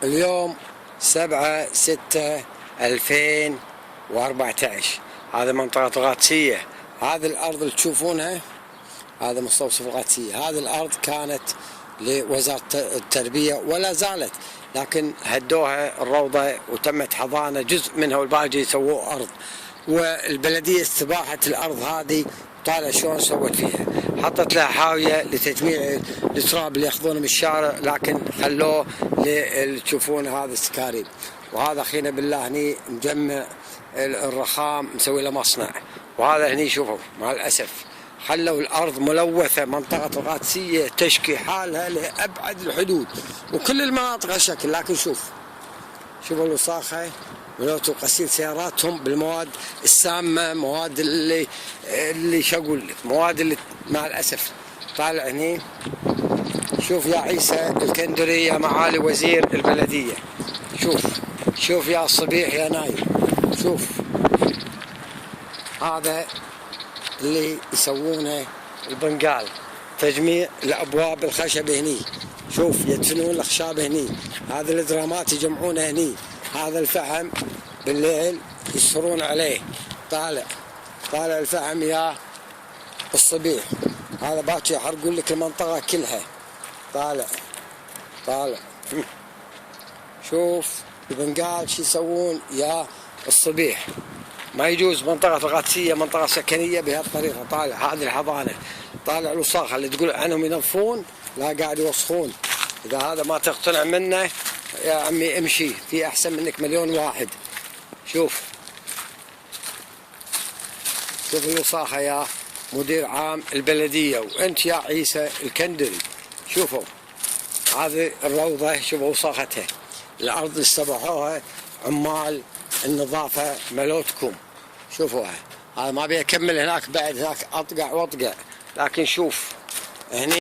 اليوم 7/6/2014. هذا منطقة الغاتسية. هذه الأرض اللي تشوفونها هذا مستوصف الغاتسية. هذه الأرض كانت لوزارة التربية ولا زالت، لكن هدوها الروضة وتمت حضانة جزء منها والباقي سووه أرض. والبلدية استباحت الأرض هذه، طالع شلون سوت فيها، حطت لها حاوية لتجميع التراب اللي ياخذونه من الشارع، لكن خلوه اللي تشوفون هذا السكاريب. وهذا اخينا بالله هني مجمع الرخام مسوي له مصنع. وهذا هني شوفوا مع الاسف خلوا الارض ملوثه. منطقه الغاتسيه تشكي حالها لابعد الحدود، وكل المناطق هالشكل. لكن شوفوا الوساخه، ملوثوا غسيل سياراتهم بالمواد السامه، مواد اللي شو اقول لك، مواد اللي مع الاسف طالع هني. شوف يا عيسى الكندري يا معالي وزير البلديه، شوف يا الصبيح يا نايم، شوف هذا اللي يسوونه البنقال، تجميع الابواب الخشب هني. شوف يدفنون الاخشاب هني، هذا الدرامات يجمعونه هني، هذا الفحم بالليل يسهرون عليه. طالع الفحم يا الصبيح، هذا باكر يحرقون لك المنطقة كلها. طالع شوف البنقال شو يسوون يا الصبيح. ما يجوز منطقة الغاتسية منطقة سكنية بهالطريقة. طالع هذه الحضانة، طالع الوساخة اللي تقول عنهم ينظفون، لا قاعد يوسخون. إذا هذا ما تقتنع منه يا عمي امشي، في أحسن منك مليون واحد. شوف الوساخة يا مدير عام البلدية، وانت يا عيسى الكندري. شوفوا هذه الروضة، شوفوا وساختها. الأرض اللي استباحوها عمال النظافة ملوتكم. شوفوها، هذا ما بيكمل هناك، بعد هناك أطقع وأطقع. لكن شوف هني